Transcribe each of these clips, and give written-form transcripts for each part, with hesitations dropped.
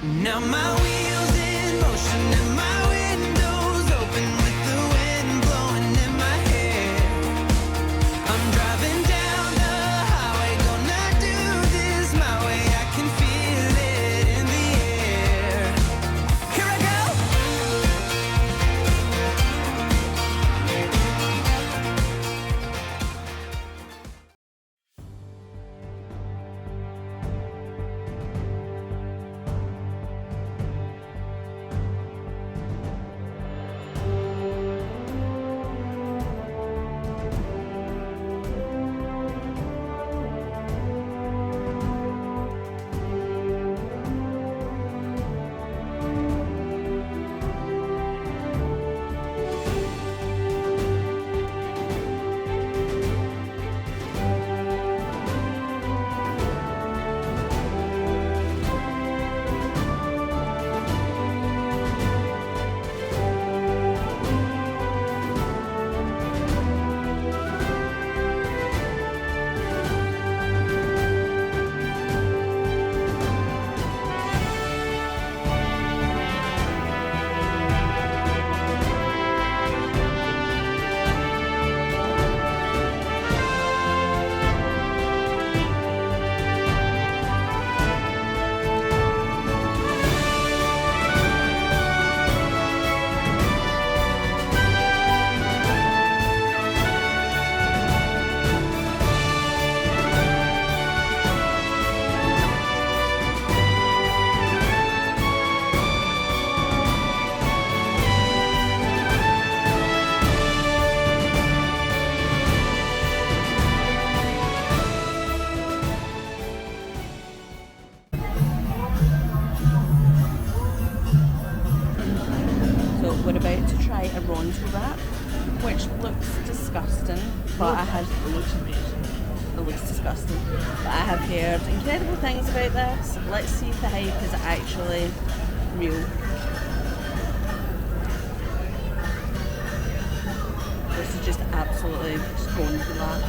Now my wheels in motion and my windows open with the wind blowing in my hair. I'm driving down the highway, gonna do this my way. I can feel it in the air. Here I go. We're about to try a Ronto wrap, which looks disgusting, but it looks disgusting. But I have heard incredible things about this. Let's see if the hype is actually real. This is just absolutely stoned for that.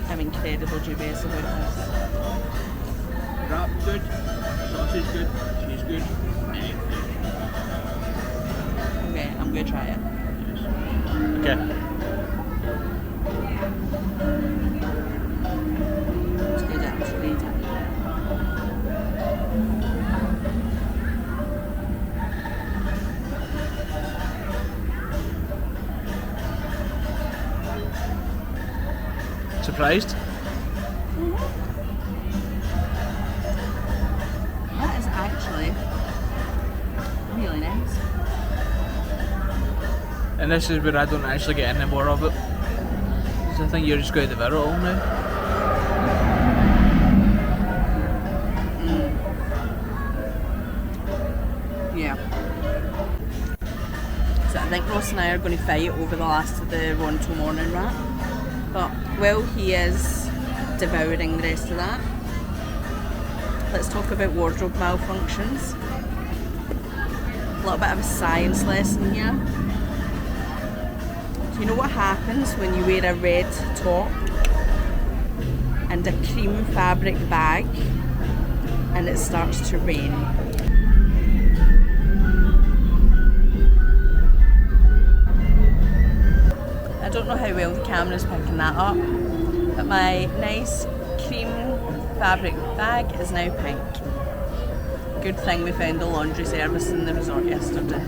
I'm incredibly dubious about this. Wrap good, sausage good, cheese good, anything. Okay, I'm gonna try it. Okay. It's good actually. Surprised? That is actually really nice. And this is where I don't actually get any more of it. Because I think you're just going to devour it all now. Yeah. So I think Ross and I are going to fight over the last of the Ronto morning wrap. But while he is devouring the rest of that, let's talk about wardrobe malfunctions. A little bit of a science lesson here. Do you know what happens when you wear a red top and a cream fabric bag and it starts to rain? I don't know how well the camera's picking that up, but my nice cream fabric bag is now pink. Good thing we found a laundry service in the resort yesterday.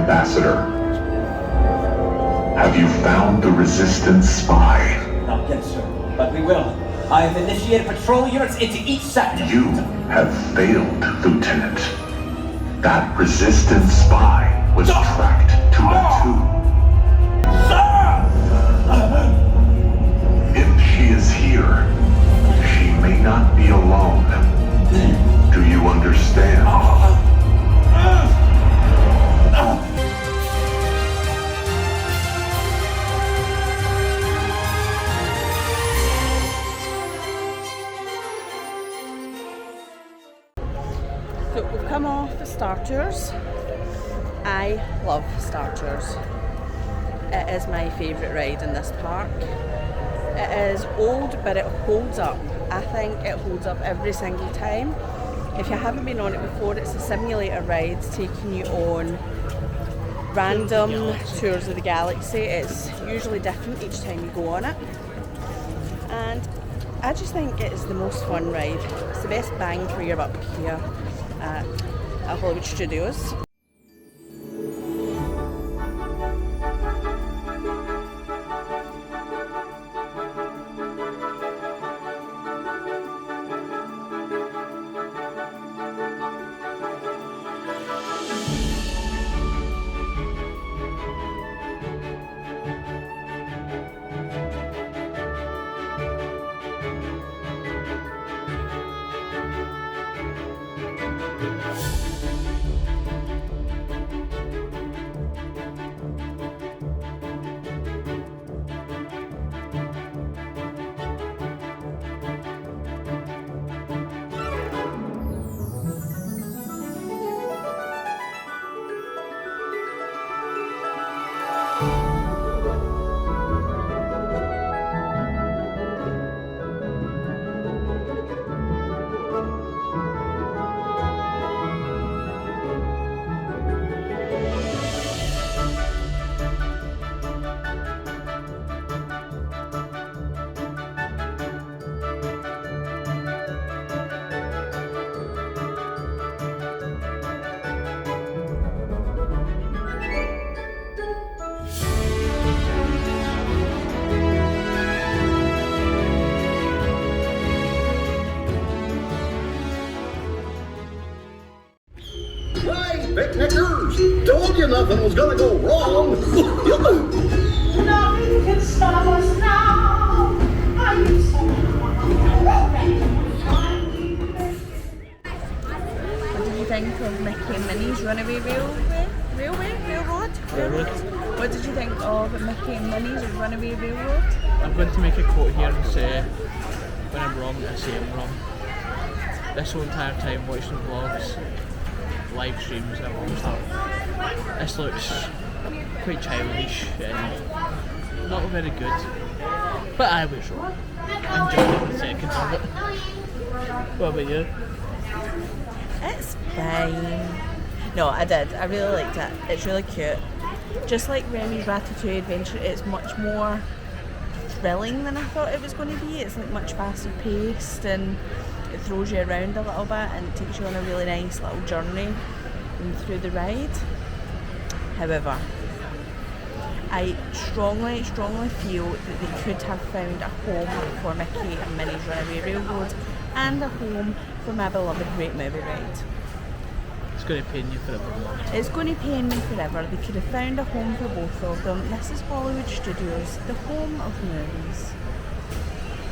Ambassador. Have you found the Resistance spy? Not yet, sir, but we will. I have initiated patrol units into each sector. You have failed, Lieutenant. That Resistance spy was tracked to the tomb. Sir! If she is here, she may not be alone. Do you understand? So we've come off the Star Tours. I love Star Tours. It is my favourite ride in this park. It is old, but it holds up. I think it holds up every single time. If you haven't been on it before, it's a simulator ride taking you on random tours of the galaxy. It's usually different each time you go on it. And I just think it is the most fun ride. It's the best bang for your buck here at Hollywood Studios. Picnickers! Told you nothing was gonna go wrong! Nothing can stop us now. I'm so What did you think of Mickey and Minnie's Runaway Railroad? What did you think of Mickey and Minnie's Runaway Railroad? I'm going to make a quote here and say, when I'm wrong, I say I'm wrong. This whole entire time watching vlogs, live streams and all stuff, this looks quite childish and not very good. But I was wrong. I enjoyed every second of it. What about you? It's fine. No, I did. I really liked it. It's really cute. Just like Remy's Ratatouille Adventure, it's much more thrilling than I thought it was going to be. It's like much faster paced and it throws you around a little bit and it takes you on a really nice little journey through the ride. However, I strongly feel that they could have found a home for Mickey and Minnie's Runaway Railroad and a home for my beloved Great Movie Ride. It's going to pain you forever. It's going to pain me forever. They could have found a home for both of them. This is Hollywood Studios, the home of movies.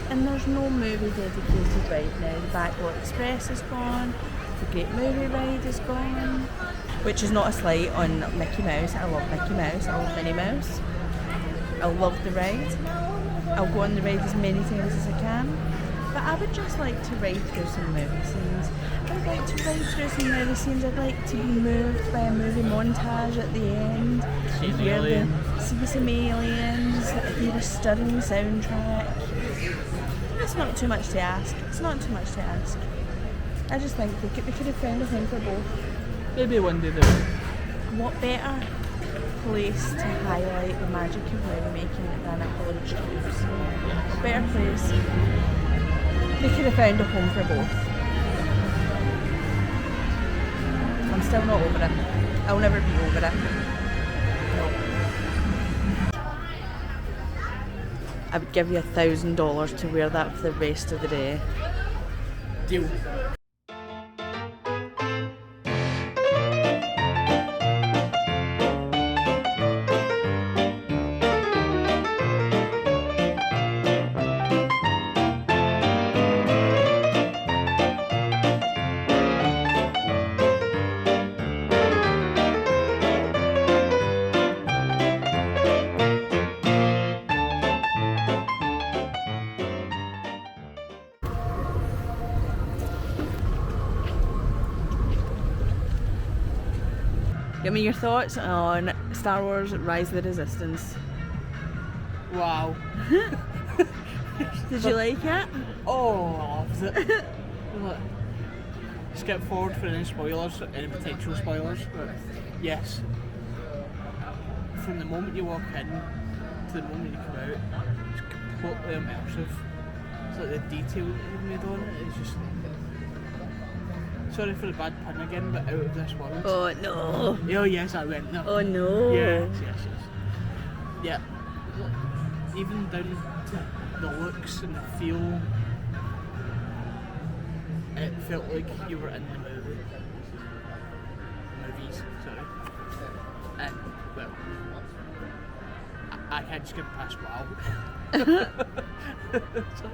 And there's no movie dedicated right now. The Backward Express is gone, the Great Movie Ride is gone. Which is not a slight on Mickey Mouse. I love Mickey Mouse, I love Minnie Mouse. I love the ride. I'll go on the ride as many times as I can. But I would just like to ride through some movie scenes. I would like to ride through some movie scenes. I'd like to be moved by a movie montage at the end. See some aliens. See some aliens, hear a stunning soundtrack. It's not too much to ask. It's not too much to ask. I just think they could have found a home for both. Maybe one day they will. What better place to highlight the magic of movie making than at Hollywood Studios? What better place? They could have found a home for both. I'm still not over it. I'll never be over it. I would give you $1,000 to wear that for the rest of the day. Deal. Give me your thoughts on Star Wars Rise of the Resistance. Wow. Did you like it? Oh, I loved it. Look, skip forward for any spoilers, any potential spoilers. But yes. From the moment you walk in to the moment you come out, it's completely immersive. It's like the detail that they've made on it is just... Sorry for the bad pun again, but out of this world. Oh no. Oh yes, I went there. Oh no. Yes. Yeah. Even down to the looks and the feel, it felt like you were in the movies, sorry. And, well, I can't skip past wow. So,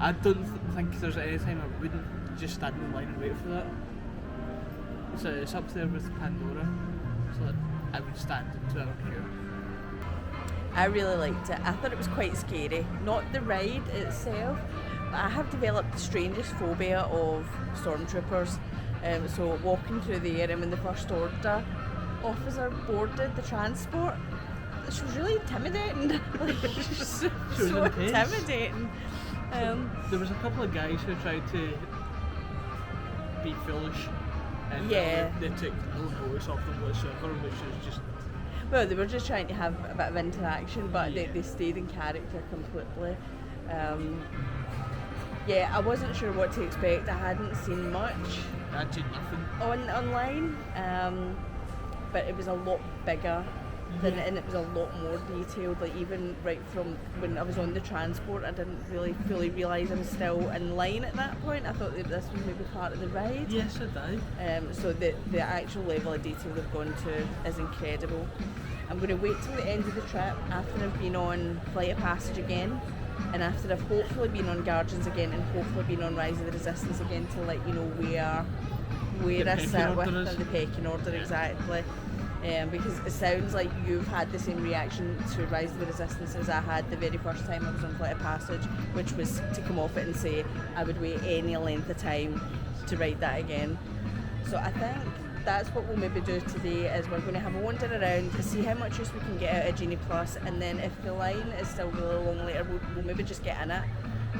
I don't think there's any time I wouldn't just stand in line and wait for that. So it's up there with Pandora, so that I would stand in 2 hour queue. I really liked it. I thought it was quite scary. Not the ride itself, but I have developed the strangest phobia of stormtroopers. So walking through the air and when the First Order officer boarded the transport, she was really intimidating. Like, she was so intense. intimidating. There was a couple of guys who tried to be foolish, and Yeah. they took no notice of them whatsoever, which is just... Well, they were just trying to have a bit of interaction, but they stayed in character completely. Yeah, I wasn't sure what to expect. I hadn't seen much I did nothing. online, but it was a lot bigger than and it was a lot more detailed. Like even right from when I was on the transport, I didn't really fully realise I was still in line at that point. I thought that this was maybe part of the ride. Yes, I did. So the actual level of detail they've gone to is incredible. I'm going to wait till the end of the trip after I've been on Flight of Passage again, and after I've hopefully been on Guardians again, and hopefully been on Rise of the Resistance again, to let you know where I sit with the pecking order exactly. Because it sounds like you've had the same reaction to Rise of the Resistance as I had the very first time I was on Flight of Passage, which was to come off it and say I would wait any length of time to ride that again. So I think that's what we'll maybe do today, is we're going to have a wander around to see how much use we can get out of Genie Plus, and then if the line is still really long later, we'll maybe just get in it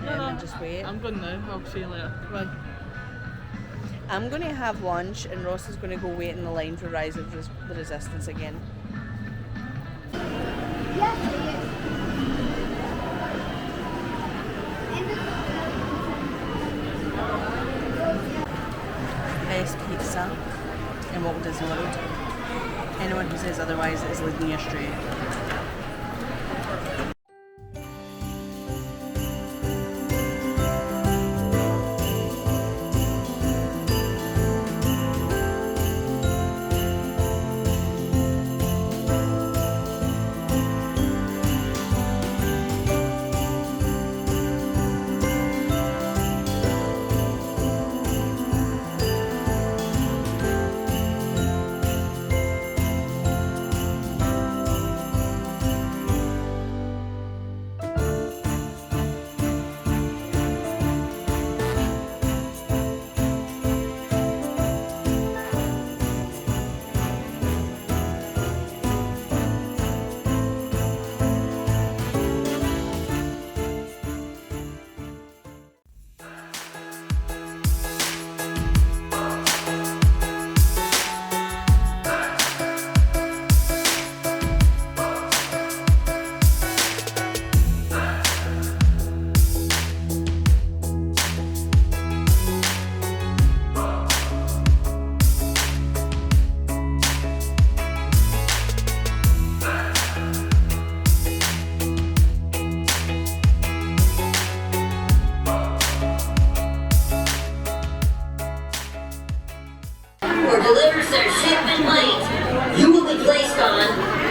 and just wait. I'm going now. I'll see you later. Bye. I'm going to have lunch and Ross is going to go wait in the line for Rise of the Resistance again. Best pizza in Walt Disney World. Anyone who says otherwise is leading you astray.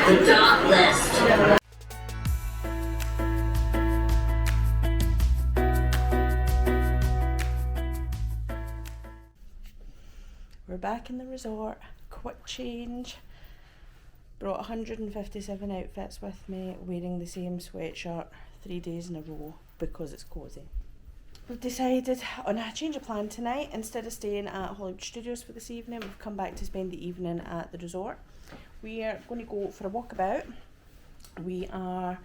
the dark list. We're back in the resort. Quick change. Brought 157 outfits with me, wearing the same sweatshirt 3 days in a row because it's cosy. We've decided on a change of plan tonight. Instead of staying at Hollywood Studios for this evening, we've come back to spend the evening at the resort. We are going to go for a walkabout. We are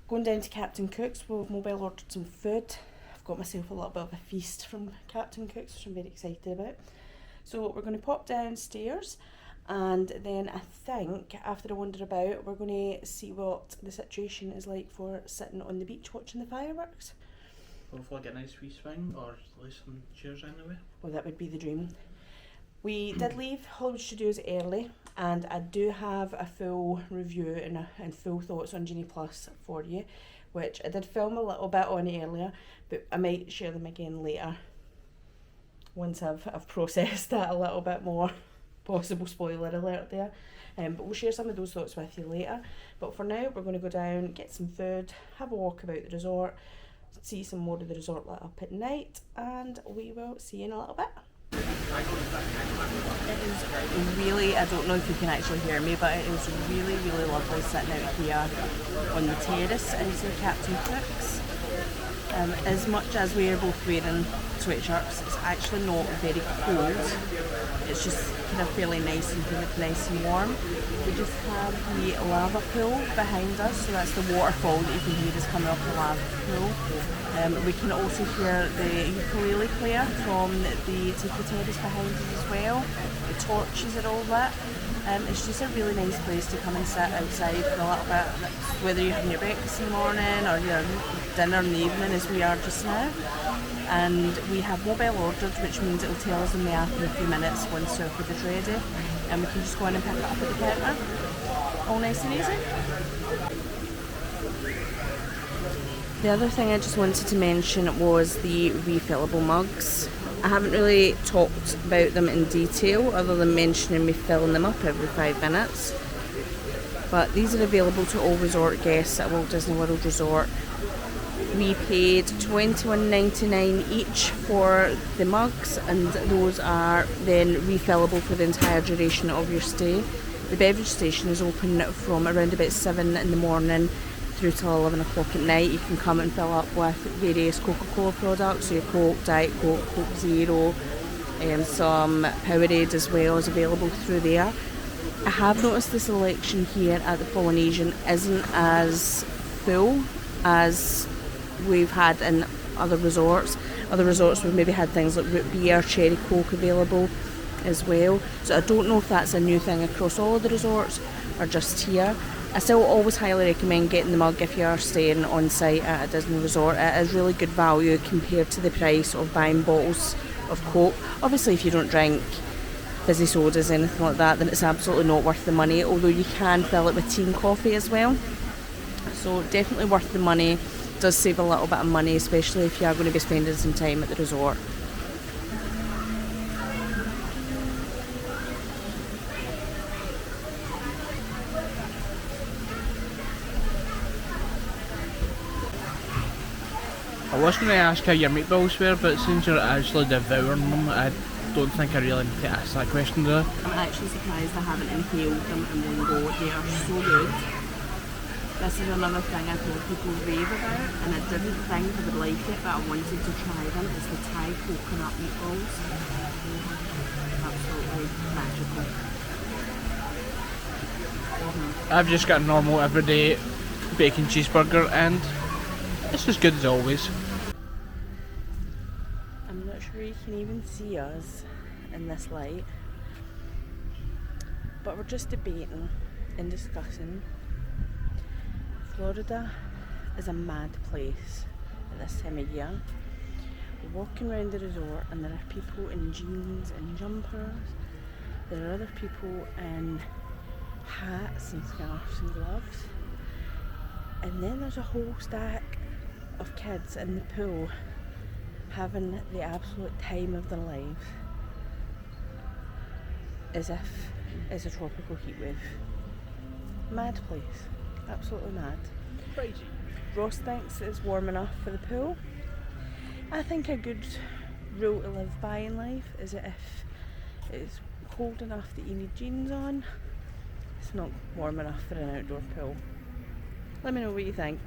going down to Captain Cook's. We've mobile ordered some food. I've got myself a little bit of a feast from Captain Cook's, which I'm very excited about. So we're going to pop downstairs, and then I think after a wander about, we're going to see what the situation is like for sitting on the beach watching the fireworks. Hopefully get a nice wee swing, or at least some cheers anyway. Well, that would be the dream. We did leave Hollywood Studios early, and I do have a full review and full thoughts on Genie Plus for you, which I did film a little bit on earlier, but I might share them again later once I've processed that a little bit more. Possible spoiler alert there. But we'll share some of those thoughts with you later. But for now, we're going to go down, get some food, have a walk about the resort, see some more of the resort lit up at night, and we will see you in a little bit. It is really, I don't know if you can actually hear me, but it is really, really lovely sitting out here on the terrace inside Captain Cook's. As much as we are both wearing sweatshirts, it's actually not very cold. It's just kind of fairly nice and nice and warm. We just have the lava pool behind us, so that's the waterfall that you can hear is coming off the lava pool. We can also hear the ukulele player from the tiki terrace behind us as well. The torches are all lit. It's just a really nice place to come and sit outside for a little bit, whether you're having your breakfast in the morning or your dinner in the evening, as we are just now. And we have mobile ordered, which means it will tell us in the app in a few minutes once our food is ready, and we can just go in and pick it up at the counter. All nice and easy. The other thing I just wanted to mention was the refillable mugs. I haven't really talked about them in detail other than mentioning me filling them up every 5 minutes. But these are available to all resort guests at Walt Disney World Resort. We paid $21.99 each for the mugs, and those are then refillable for the entire duration of your stay. The beverage station is open from around about 7 in the morning through till 11 o'clock at night. You can come and fill up with various Coca-Cola products, so your Coke, Diet Coke, Coke Zero, some Powerade as well is available through there. I have noticed the selection here at the Polynesian isn't as full as we've had in other resorts. Other resorts we've maybe had things like root beer, cherry Coke available as well. So I don't know if that's a new thing across all of the resorts or just here. I still always highly recommend getting the mug if you are staying on site at a Disney resort. It is really good value compared to the price of buying bottles of Coke. Obviously if you don't drink fizzy sodas, anything like that, then it's absolutely not worth the money, although you can fill it with tea and coffee as well. So definitely worth the money. It does save a little bit of money, especially if you are going to be spending some time at the resort. I was going to ask how your meatballs were, but since you're actually devouring them, I don't think I really need to ask that question though. I'm actually surprised I haven't inhaled them in one go. They are so good. This is another thing I've heard people rave about, and I didn't think I would like it, but I wanted to try them. It's the Thai coconut meatballs. Absolutely magical. I've just got a normal everyday bacon cheeseburger, and it's as good as always. I'm not sure you can even see us in this light, but we're just debating and discussing. Florida is a mad place at this time of year. We're walking around the resort and there are people in jeans and jumpers. There are other people in hats and scarves and gloves. And then there's a whole stack of kids in the pool having the absolute time of their lives, as if it's a tropical heatwave. Mad place. Absolutely mad. Crazy. Ross thinks it's warm enough for the pool. I think a good rule to live by in life is that if it's cold enough that you need jeans on, it's not warm enough for an outdoor pool. Let me know what you think.